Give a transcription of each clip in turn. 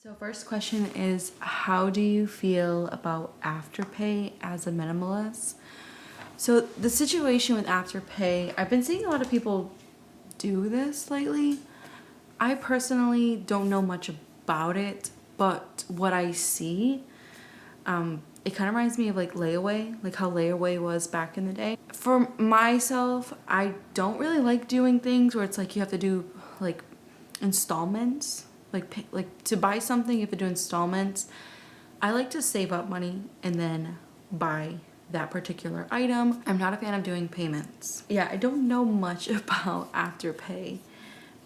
So first question is, how do you feel about Afterpay as a minimalist? So the situation with Afterpay, I've been seeing a lot of people do this lately. I personally don't know much about it, but what I see, it kind of reminds me of like layaway, like how layaway was back in the day. For myself, I don't really like doing things where it's like you have to do like installments. Like to buy something, you have to do installments. I like to save up money and then buy that particular item. I'm not a fan of doing payments. Yeah, I don't know much about Afterpay,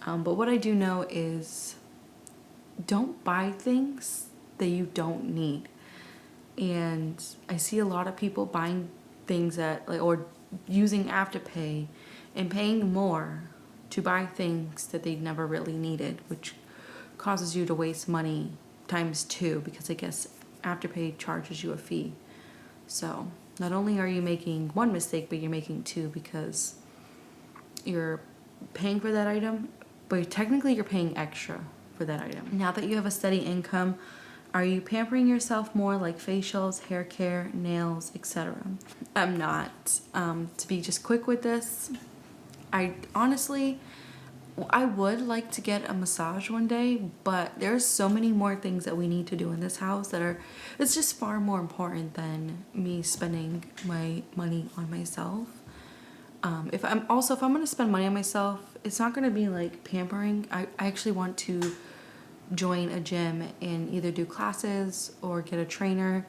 but what I do know is don't buy things that you don't need. And I see a lot of people buying things that or using Afterpay and paying more to buy things that they never really needed, which causes you to waste money times two, because I guess Afterpay charges you a fee. So not only are you making one mistake, but you're making two, because you're paying for that item, but technically you're paying extra for that item. Now that you have a steady income, are you pampering yourself more, like facials, hair care, nails, etc.? I'm not. To be just quick with this, I would like to get a massage one day, but there's so many more things that we need to do in this house it's just far more important than me spending my money on myself. If I'm going to spend money on myself, it's not going to be like pampering. I actually want to join a gym and either do classes or get a trainer.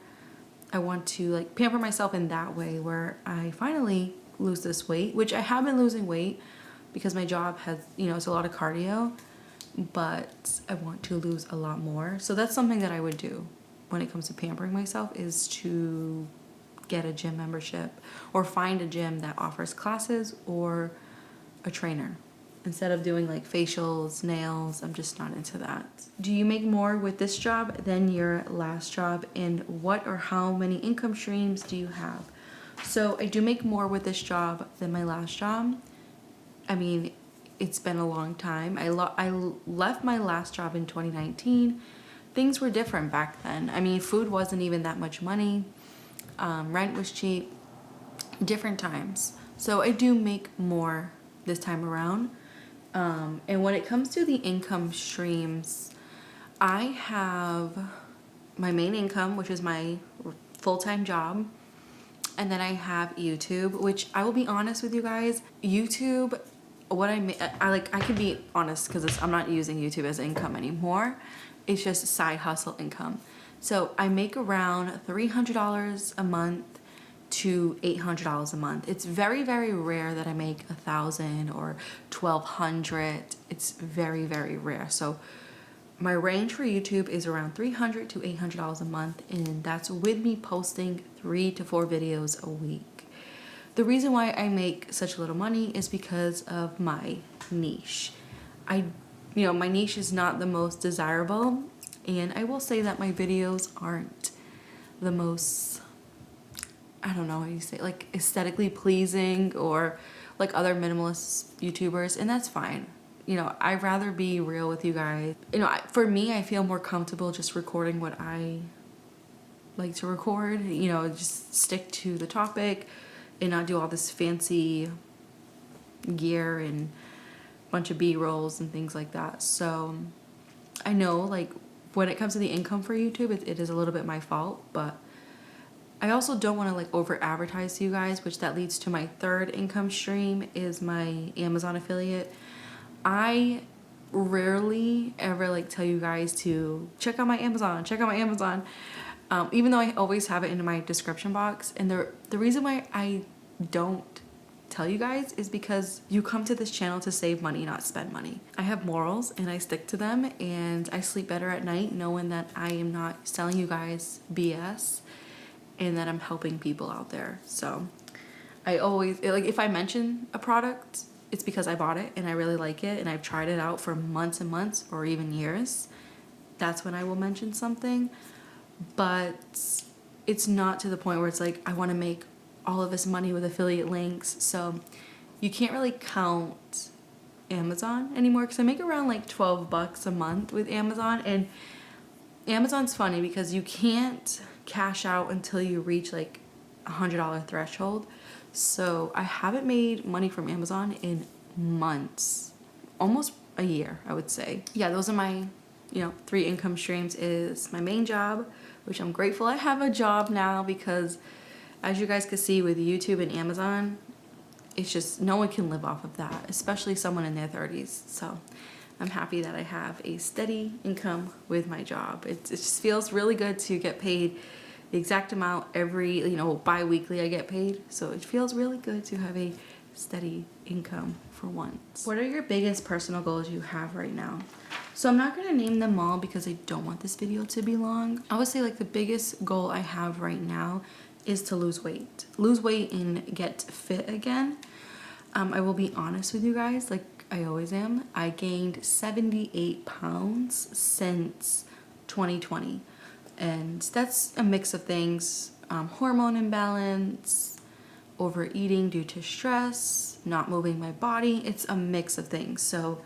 I want to like pamper myself in that way, where I finally lose this weight, which I have been losing weight because my job has, it's a lot of cardio, but I want to lose a lot more. So that's something that I would do when it comes to pampering myself, is to get a gym membership or find a gym that offers classes or a trainer. Instead of doing like facials, nails, I'm just not into that. Do you make more with this job than your last job? And what or how many income streams do you have? So I do make more with this job than my last job. I mean, it's been a long time. I left my last job in 2019. Things were different back then. I mean, food wasn't even that much money. Rent was cheap. Different times. So I do make more this time around. And when it comes to the income streams, I have my main income, which is my full-time job. And then I have YouTube, which I will be honest with you guys, YouTube, I can be honest because I'm not using YouTube as income anymore. It's just side hustle income. So I make around $300 a month to $800 a month. It's very, very rare that I make $1,000 or $1,200. It's very, very rare. So my range for YouTube is around $300 to $800 a month, and that's with me posting 3 to 4 videos a week. The reason why I make such little money is because of my niche. My niche is not the most desirable, and I will say that my videos aren't the most, I don't know how you say, like aesthetically pleasing or like other minimalist YouTubers, and that's fine. I'd rather be real with you guys. For me, I feel more comfortable just recording what I like to record, just stick to the topic and not do all this fancy gear and bunch of B-rolls and things like that. So I know like when it comes to the income for YouTube, it is a little bit my fault, but I also don't want to like over advertise to you guys, which that leads to my third income stream, is my Amazon affiliate. I rarely ever like tell you guys to check out my Amazon, even though I always have it in my description box. And the reason why I don't tell you guys is because you come to this channel to save money, not spend money. I have morals and I stick to them, and I sleep better at night knowing that I am not selling you guys BS and that I'm helping people out there. So I always, like, if I mention a product, it's because I bought it and I really like it and I've tried it out for months and months or even years. That's when I will mention something. But it's not to the point where it's like I want to make all of this money with affiliate links. So you can't really count Amazon anymore, because I make around like $12 a month with Amazon, and Amazon's funny because you can't cash out until you reach like $100 threshold. So I haven't made money from Amazon in months, almost a year, I would say. Yeah, those are my, 3 income streams. Is my main job, which I'm grateful I have a job now, because as you guys can see with YouTube and Amazon, it's just no one can live off of that, especially someone in their 30s. So I'm happy that I have a steady income with my job. It just feels really good to get paid the exact amount every, bi-weekly I get paid. So it feels really good to have a steady income for once. What are your biggest personal goals you have right now? So I'm not going to name them all because I don't want this video to be long. I would say like the biggest goal I have right now is to lose weight. Lose weight and get fit again. I will be honest with you guys, like I always am. I gained 78 pounds since 2020. And that's a mix of things. Hormone imbalance, overeating due to stress, not moving my body. It's a mix of things. So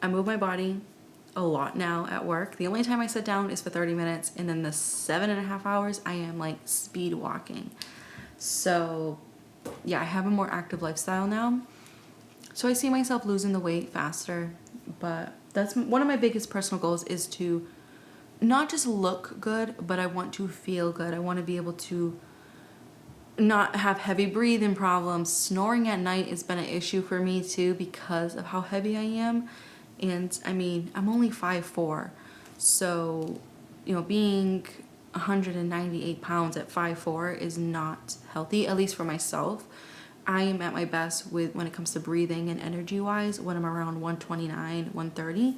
I move my body a lot now at work. The only time I sit down is for 30 minutes, and then the 7.5 hours I am like speed walking. So yeah, I have a more active lifestyle now. So I see myself losing the weight faster, but that's one of my biggest personal goals, is to not just look good, but I want to feel good. I want to be able to not have heavy breathing problems. Snoring at night has been an issue for me too because of how heavy I am. And I mean, I'm only 5'4". So, being 198 pounds at 5'4" is not healthy, at least for myself. I am at my best when it comes to breathing and energy wise when I'm around 129, 130,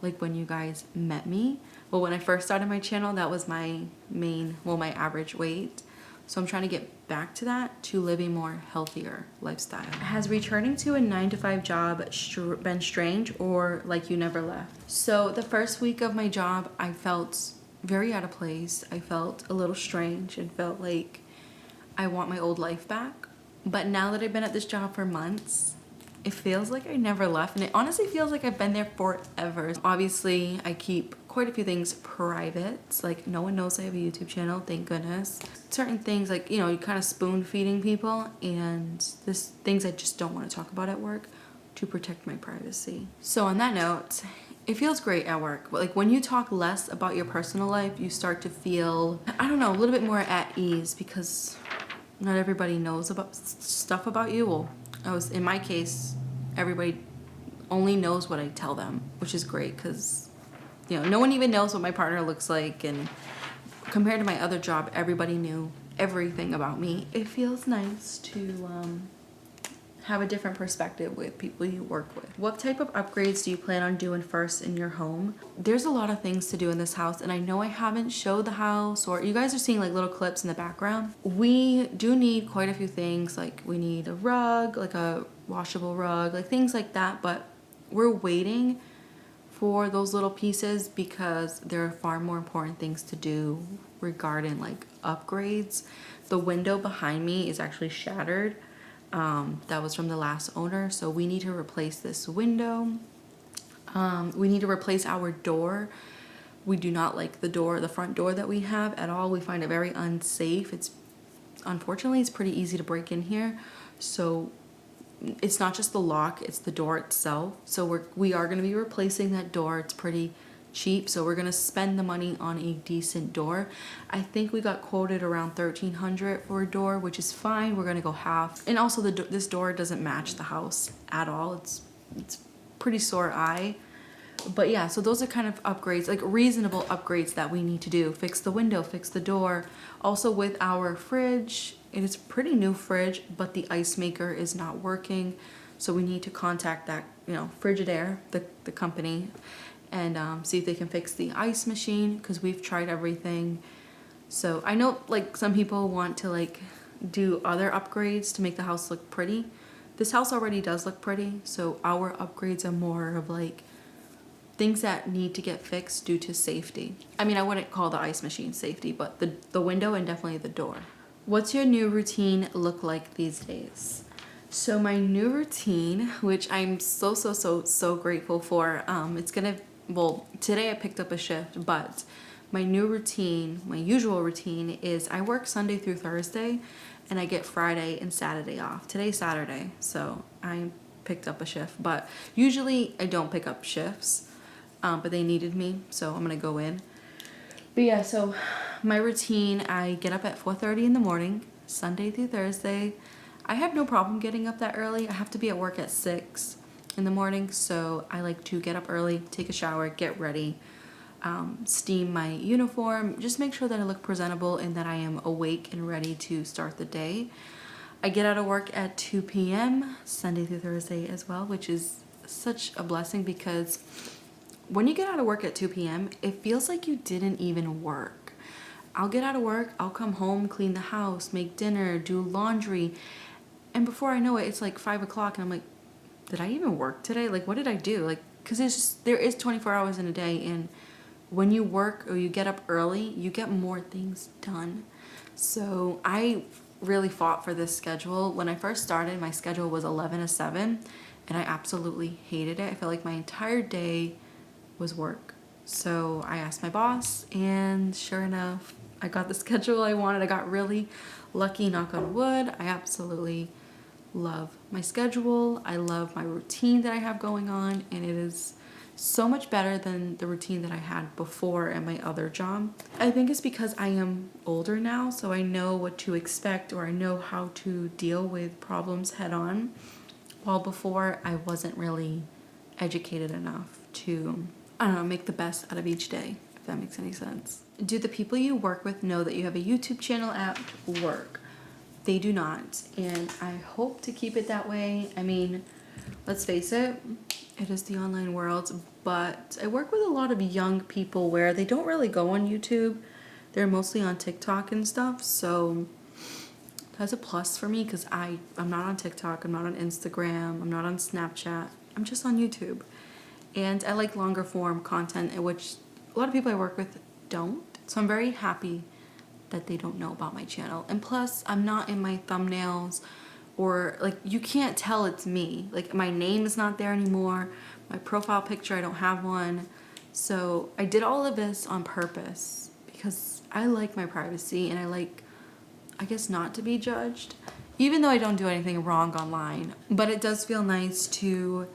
like when you guys met me. Well, when I first started my channel, that was my my average weight. So I'm trying to get back to that, to live a more healthier lifestyle. Has returning to a 9-to-5 job been strange, or like you never left? So the first week of my job, I felt very out of place. I felt a little strange and felt like I want my old life back. But now that I've been at this job for months, it feels like I never left, and it honestly feels like I've been there forever. Obviously, I keep quite a few things private. Like, no one knows I have a YouTube channel, thank goodness. Certain things, like, you kind of spoon feeding people, and there's things I just don't want to talk about at work to protect my privacy. So on that note, it feels great at work. Like, when you talk less about your personal life, you start to feel, I don't know, a little bit more at ease, because not everybody knows about stuff about you. Well, in my case, everybody only knows what I tell them, which is great, because no one even knows what my partner looks like, and compared to my other job, everybody knew everything about me. It feels nice to have a different perspective with people you work with. What type of upgrades do you plan on doing first in your home? There's a lot of things to do in this house, and I know I haven't showed the house, or you guys are seeing like little clips in the background. We do need quite a few things. Like, we need a rug, like a washable rug, like things like that, but we're waiting for those little pieces because there are far more important things to do regarding like upgrades. The window behind me is actually shattered. That was from the last owner, so we need to replace this window. We need to replace our door. We do not like the front door that we have at all. We find it very unsafe. Unfortunately, it's pretty easy to break in here. So it's not just the lock, it's the door itself. So we are going to be replacing that door. It's pretty cheap, so we're going to spend the money on a decent door. I think we got quoted around $1,300 for a door, which is fine. We're going to go half. And also this door doesn't match the house at all. It's pretty sore eye. But yeah, so those are kind of upgrades, like reasonable upgrades that we need to do. Fix the window, fix the door. Also with our fridge, it is a pretty new fridge, but the ice maker is not working. So we need to contact that, Frigidaire, the company, and see if they can fix the ice machine, because we've tried everything. So I know like some people want to like do other upgrades to make the house look pretty. This house already does look pretty, so our upgrades are more of like things that need to get fixed due to safety. I mean, I wouldn't call the ice machine safety, but the window and definitely the door. What's your new routine look like these days? So my new routine, which I'm so grateful for, today I picked up a shift, but my new routine, my usual routine is I work Sunday through Thursday and I get Friday and Saturday off. Today's Saturday, so I picked up a shift, but usually I don't pick up shifts, but they needed me, so I'm gonna go in. But yeah, so my routine, I get up at 4:30 in the morning, Sunday through Thursday. I have no problem getting up that early. I have to be at work at 6 in the morning, so I like to get up early, take a shower, get ready, steam my uniform, just make sure that I look presentable and that I am awake and ready to start the day. I get out of work at 2 p.m. Sunday through Thursday as well, which is such a blessing because when you get out of work at 2 p.m., it feels like you didn't even work. I'll get out of work, I'll come home, clean the house, make dinner, do laundry, and before I know it, it's like 5 o'clock and I'm like, did I even work today? Like, what did I do? Like, because there is 24 hours in a day, and when you work or you get up early, you get more things done. So I really fought for this schedule. When I first started, my schedule was 11 to 7, and I absolutely hated it. I felt like my entire day was work. So I asked my boss, and sure enough, I got the schedule I wanted. I got really lucky, knock on wood. I absolutely love my schedule. I love my routine that I have going on, and it is so much better than the routine that I had before at my other job. I think it's because I am older now, so I know what to expect, or I know how to deal with problems head on, while before I wasn't really educated enough to, I don't know, make the best out of each day, if that makes any sense. Do the people you work with know that you have a YouTube channel at work? They do not, and I hope to keep it that way. I mean, let's face it, it is the online world, but I work with a lot of young people where they don't really go on YouTube. They're mostly on TikTok and stuff, so that's a plus for me because I'm not on TikTok, I'm not on Instagram, I'm not on Snapchat, I'm just on YouTube. And I like longer form content, which a lot of people I work with don't, so I'm very happy that they don't know about my channel. And plus, I'm not in my thumbnails, or like, you can't tell it's me. Like, my name is not there anymore. My profile picture, I don't have one. So I did all of this on purpose because I like my privacy, and I like, I guess, not to be judged, even though I don't do anything wrong online. But it does feel nice to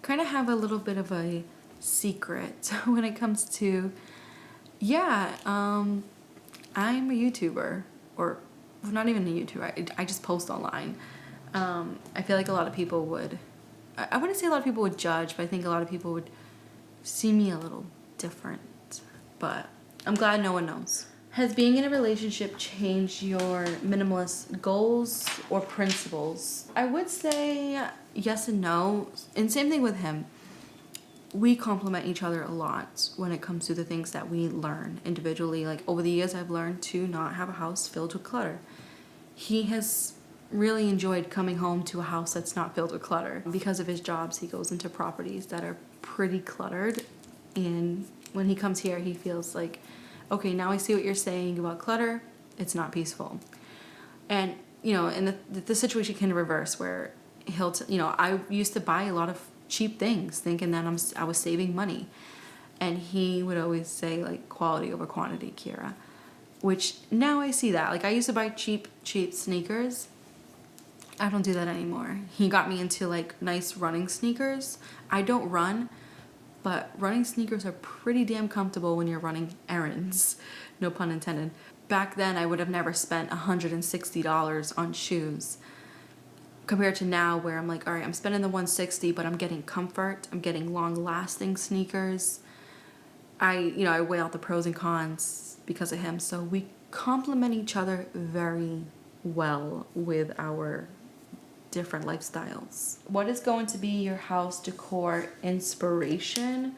kind of have a little bit of a secret when it comes to, yeah, I'm a YouTuber, or not even a YouTuber, I just post online. I feel like a lot of people would, I wouldn't say a lot of people would judge, but I think a lot of people would see me a little different. But I'm glad no one knows. Has being in a relationship changed your minimalist goals or principles? I would say yes and no, and same thing with him. We complement each other a lot when it comes to the things that we learn individually. Like, over the years, I've learned to not have a house filled with clutter. He has really enjoyed coming home to a house that's not filled with clutter. Because of his jobs, he goes into properties that are pretty cluttered. And when he comes here, he feels like, okay, now I see what you're saying about clutter. It's not peaceful. And, you know, and the situation can reverse where I used to buy a lot of cheap things thinking that I was saving money, and he would always say, like, quality over quantity, Kira, which now I see that. Like, I used to buy cheap sneakers. I don't do that anymore. He got me into, like, nice running sneakers. I don't run, but running sneakers are pretty damn comfortable when you're running errands, no pun intended. Back then, I would have never spent $160 on shoes, compared to now where I'm like, all right, I'm spending the $160, but I'm getting comfort, I'm getting long-lasting sneakers. I weigh out the pros and cons because of him, so we complement each other very well with our different lifestyles. What is going to be your house decor inspiration?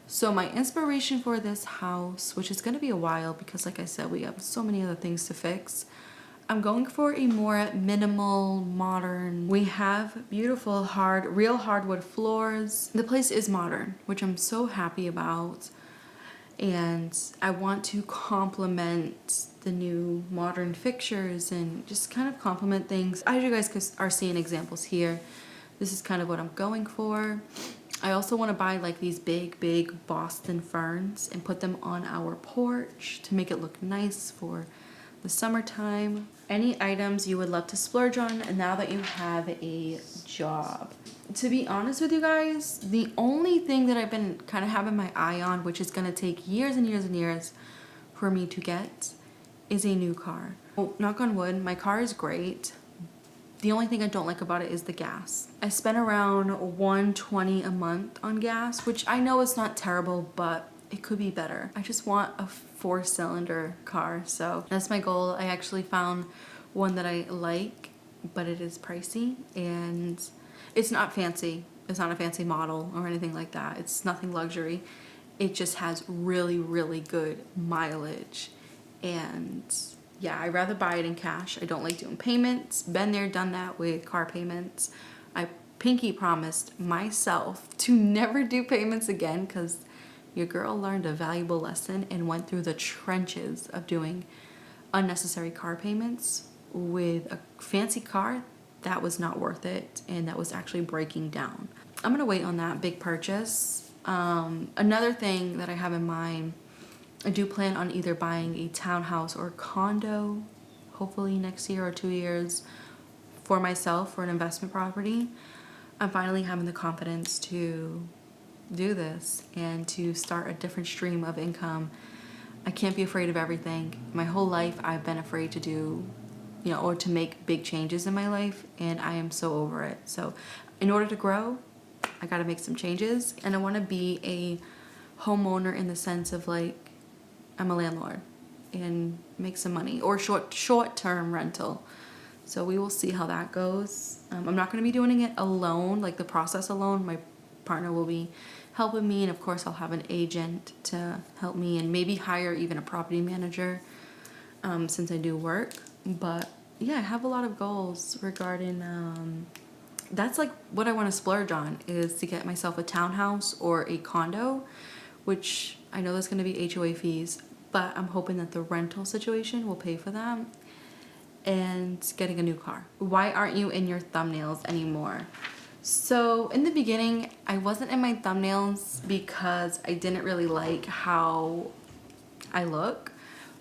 So my inspiration for this house, which is going to be a while because, like I said, we have so many other things to fix, I'm going for a more minimal, modern. We have beautiful real hardwood floors. The place is modern, which I'm so happy about. And I want to complement the new modern fixtures and just kind of complement things. As you guys are seeing examples here, this is kind of what I'm going for. I also want to buy like these big Boston ferns and put them on our porch to make it look nice for the summertime. Any items you would love to splurge on now that you have a job? To be honest with you guys, the only thing that I've been kind of having my eye on, which is going to take years and years and years for me to get, is a new car. Well, knock on wood, my car is great. The only thing I don't like about it is the gas. I spend around $120 a month on gas, which I know is not terrible, but it could be better. I just want a 4-cylinder car, so that's my goal. I actually found one that I like, but it is pricey and it's not fancy. It's not a fancy model or anything like that. It's nothing luxury. It just has really good mileage. And yeah, I'd rather buy it in cash. I don't like doing payments. Been there, done that with car payments. I pinky promised myself to never do payments again because your girl learned a valuable lesson and went through the trenches of doing unnecessary car payments with a fancy car that was not worth it and that was actually breaking down. I'm gonna wait on that big purchase. Another thing that I have in mind, I do plan on either buying a townhouse or condo, hopefully next year or 2 years, for myself for an investment property. I'm finally having the confidence to do this and to start a different stream of income. I can't be afraid of everything. My whole life I've been afraid to do, or to make big changes in my life, and I am so over it. So in order to grow, I gotta make some changes, and I wanna be a homeowner in the sense of like, I'm a landlord and make some money, or short-term rental. So we will see how that goes. I'm not going to be doing it alone, like the process alone. My partner will be helping me, and of course I'll have an agent to help me and maybe hire even a property manager since I do work. But yeah, I have a lot of goals regarding that's like what I want to splurge on, is to get myself a townhouse or a condo, which I know there's going to be HOA fees, but I'm hoping that the rental situation will pay for them, and getting a new car. Why aren't you in your thumbnails anymore? So in the beginning, I wasn't in my thumbnails because I didn't really like how I look.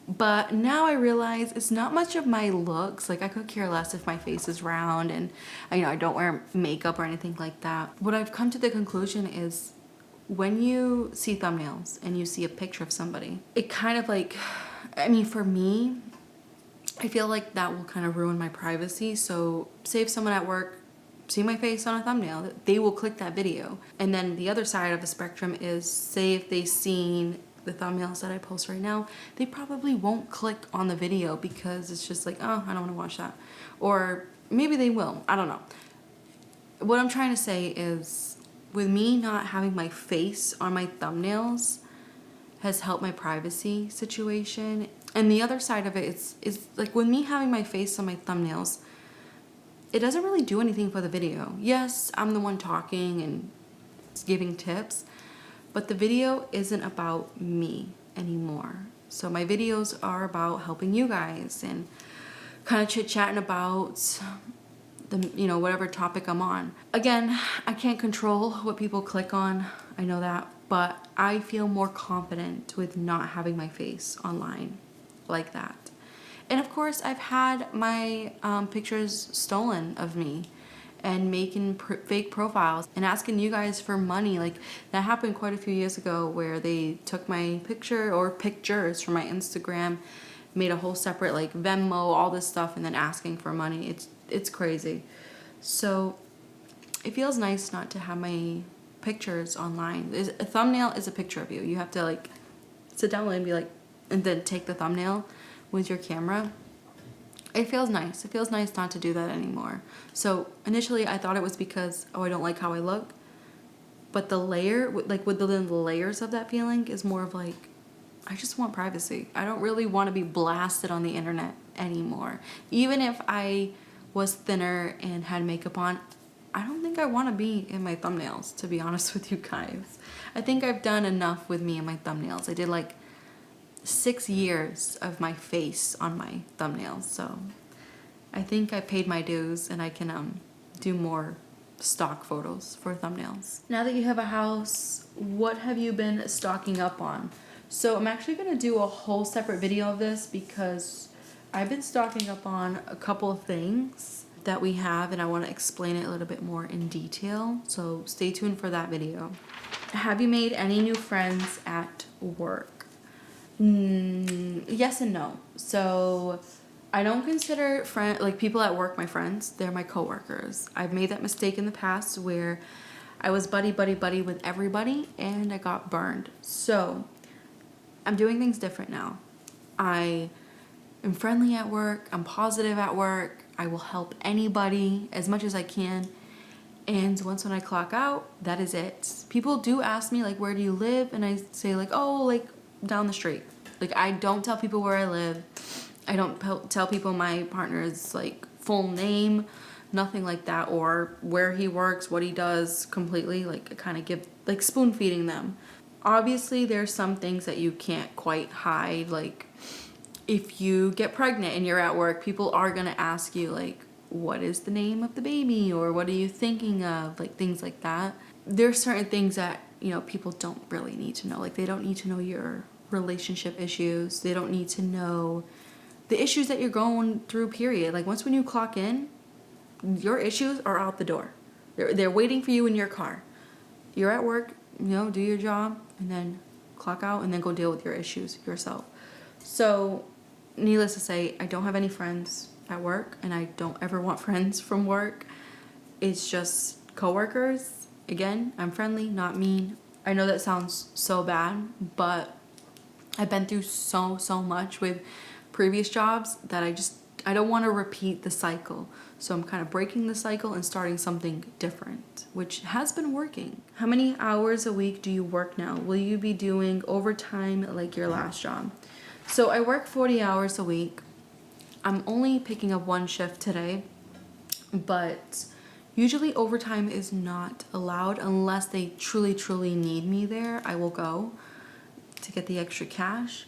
But now I realize it's not much of my looks. Like, I could care less if my face is round and I don't wear makeup or anything like that. What I've come to the conclusion is, when you see thumbnails and you see a picture of somebody, it kind of like, for me, I feel like that will kind of ruin my privacy. So say if someone at work see my face on a thumbnail, they will click that video. And then the other side of the spectrum is, say if they've seen the thumbnails that I post right now, they probably won't click on the video because it's just like, oh, I don't want to watch that. Or maybe they will, I don't know. What I'm trying to say is, with me not having my face on my thumbnails has helped my privacy situation. And the other side of it is like, with me having my face on my thumbnails, it doesn't really do anything for the video. Yes, I'm the one talking and giving tips, but the video isn't about me anymore. So my videos are about helping you guys and kind of chit-chatting about whatever topic I'm on. Again, I can't control what people click on, I know that, but I feel more confident with not having my face online like that. And of course, I've had my pictures stolen of me and making fake profiles and asking you guys for money. Like, that happened quite a few years ago, where they took my picture or pictures from my Instagram, made a whole separate like Venmo, all this stuff, and then asking for money. It's crazy. So it feels nice not to have my pictures online. A thumbnail is a picture of you. You have to like sit down and be like, and then take the thumbnail with your camera. It feels nice. It feels nice not to do that anymore. So initially I thought it was because, oh, I don't like how I look. But the layer, like with the layers of that feeling, is more of like, I just want privacy. I don't really want to be blasted on the internet anymore. Even if I was thinner and had makeup on, I don't think I want to be in my thumbnails, to be honest with you guys. I think I've done enough with me and my thumbnails. I did like 6 years of my face on my thumbnails, so I think I paid my dues and I can do more stock photos for thumbnails. Now that you have a house, what have you been stocking up on? So I'm actually going to do a whole separate video of this because I've been stocking up on a couple of things that we have, and I want to explain it a little bit more in detail. So stay tuned for that video. Have you made any new friends at work? Yes and no. So I don't consider people at work my friends. They're my coworkers. I've made that mistake in the past where I was buddy with everybody and I got burned. So I'm doing things different now. I am friendly at work. I'm positive at work. I will help anybody as much as I can. And once when I clock out, that is it. People do ask me, like, where do you live? And I say, like, oh, like, down the street. Like, I don't tell people where I live. I don't tell people my partner's, like, full name. Nothing like that. Or where he works, what he does completely. Like, I kind of give, like, spoon feeding them. Obviously, there's some things that you can't quite hide. Like, if you get pregnant and you're at work, people are going to ask you, like, what is the name of the baby? Or what are you thinking of? Like, things like that. There's certain things that, you know, people don't really need to know. Like, they don't need to know your relationship issues. They don't need to know the issues that you're going through, period. Like, once when you clock in, your issues are out the door. They're waiting for you in your car. You're at work, you know, do your job, and then clock out, and then go deal with your issues yourself. So, needless to say, I don't have any friends at work, and I don't ever want friends from work. It's just coworkers. Again, I'm friendly, not mean. I know that sounds so bad, but I've been through so much with previous jobs that I don't want to repeat the cycle. So I'm kind of breaking the cycle and starting something different, which has been working. How many hours a week do you work now? Will you be doing overtime like your last job? So I work 40 hours a week. I'm only picking up one shift today, but usually overtime is not allowed unless they truly need me there. I will go to get the extra cash.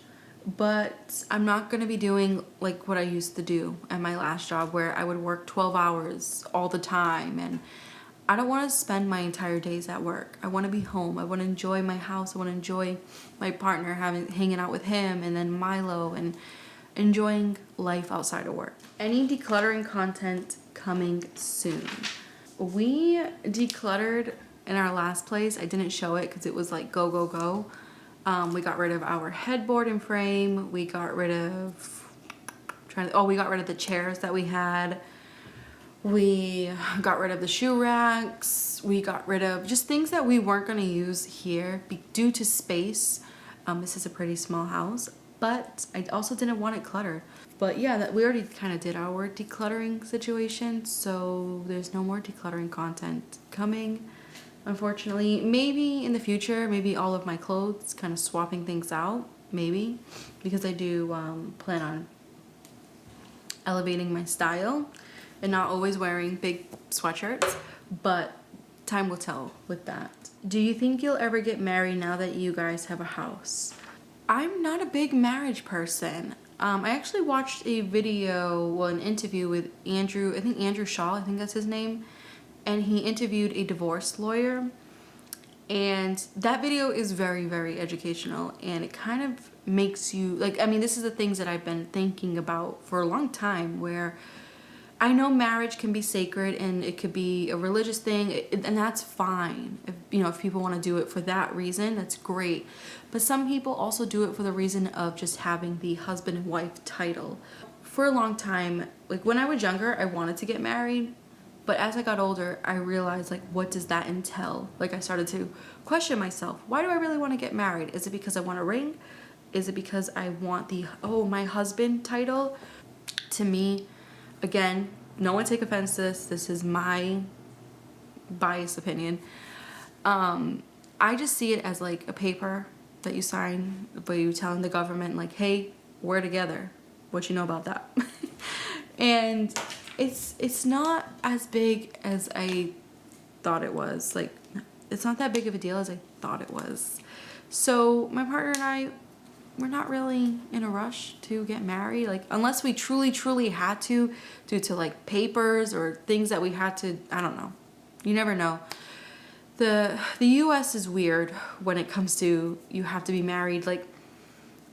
But I'm not going to be doing like what I used to do at my last job where I would work 12 hours all the time. And I don't want to spend my entire days at work. I want to be home. I want to enjoy my house. I want to enjoy my partner, hanging out with him, and then Milo, and enjoying life outside of work. Any decluttering content coming soon? We decluttered in our last place. I didn't show it because it was like go. We got rid of our headboard and frame. We got rid of we got rid of the chairs that we had. We got rid of the shoe racks. We got rid of just things that we weren't going to use here due to space. This is a pretty small house, but I also didn't want it cluttered. But yeah, we already kind of did our decluttering situation, so there's no more decluttering content coming. Unfortunately, maybe in the future, maybe all of my clothes, kind of swapping things out, maybe, because I do plan on elevating my style and not always wearing big sweatshirts, but time will tell with that. Do you think you'll ever get married now that you guys have a house? I'm not a big marriage person. I actually watched a video, an interview with Andrew Shaw, I think that's his name. And he interviewed a divorce lawyer, and that video is very educational, and it kind of makes you this is the things that I've been thinking about for a long time, where I know marriage can be sacred and it could be a religious thing, and that's fine. If people want to do it for that reason, that's great. But some people also do it for the reason of just having the husband and wife title. For a long time, like when I was younger, I wanted to get married. But as I got older, I realized, like, what does that entail? Like, I started to question myself. Why do I really want to get married? Is it because I want a ring? Is it because I want my husband title? To me, again, no one take offense to this. This is my biased opinion. I just see it as, like, a paper that you sign, but you telling the government, like, hey, we're together. What you know about that? And it's not as big as I thought it was. Like, it's not that big of a deal as I thought it was. So my partner and I, we're not really in a rush to get married. Like, unless we truly had to, due to like papers or things that we had to, I don't know. You never know. The US is weird when it comes to you have to be married. Like,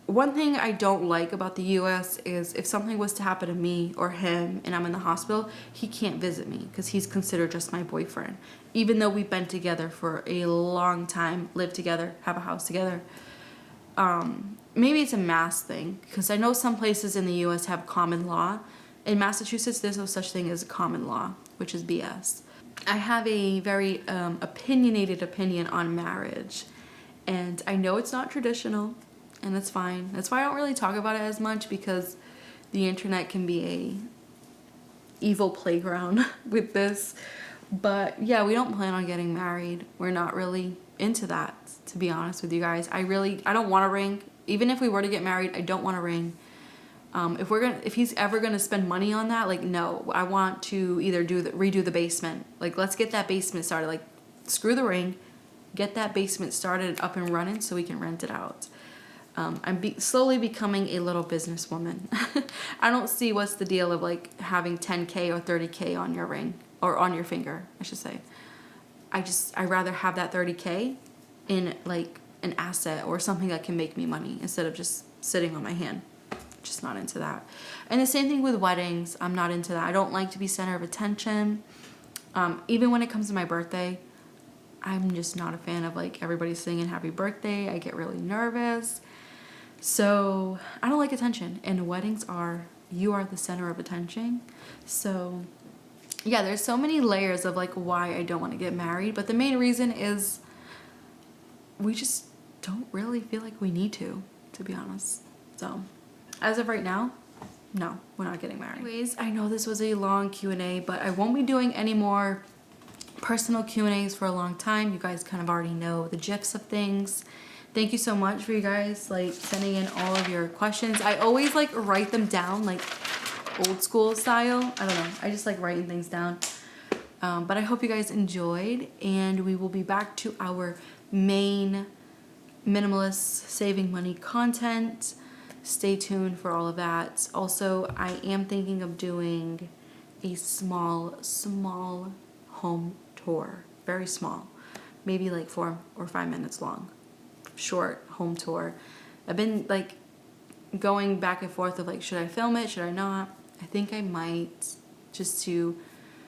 one thing I don't like about the US is if something was to happen to me or him and I'm in the hospital, he can't visit me because he's considered just my boyfriend. Even though we've been together for a long time, lived together, have a house together. Maybe it's a mass thing because I know some places in the US have common law. In Massachusetts, there's no such thing as common law, which is BS. I have a very opinionated opinion on marriage, and I know it's not traditional, and that's fine. That's why I don't really talk about it as much, because the internet can be a evil playground with this. But yeah, we don't plan on getting married. We're not really into that, to be honest with you guys. I don't want a ring. Even if we were to get married, I don't want a ring. If he's ever gonna spend money on that, like, no, I want to either redo the basement. Like, let's get that basement started. Like, screw the ring, get that basement started up and running so we can rent it out. I'm slowly becoming a little businesswoman. I don't see what's the deal of like having 10K or 30K on your ring, or on your finger, I should say. I'd rather have that 30K in like an asset or something that can make me money instead of just sitting on my hand. Just not into that. And the same thing with weddings. I'm not into that. I don't like to be center of attention. Even when it comes to my birthday, I'm just not a fan of like everybody singing happy birthday. I get really nervous. So I don't like attention, and weddings you are the center of attention. So yeah, there's so many layers of like why I don't want to get married, but the main reason is we just don't really feel like we need to be honest. So as of right now, no, we're not getting married. Anyways, I know this was a long Q&A, but I won't be doing any more personal Q&As for a long time. You guys kind of already know the gifs of things. Thank you so much for you guys like sending in all of your questions. I always like write them down like old school style. I don't know. I just like writing things down. But I hope you guys enjoyed, and we will be back to our main minimalist saving money content. Stay tuned for all of that. Also, I am thinking of doing a small home tour. Very small. Maybe like 4 or 5 minutes long. Short home tour. I've been like going back and forth of like, should I film it? Should I not? I think I might, just to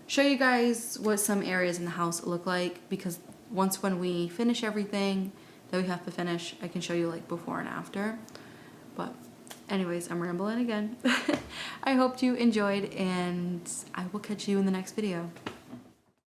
show you guys what some areas in the house look like, because when we finish everything that we have to finish, I can show you like before and after. But anyways, I'm rambling again. I hope you enjoyed, and I will catch you in the next video.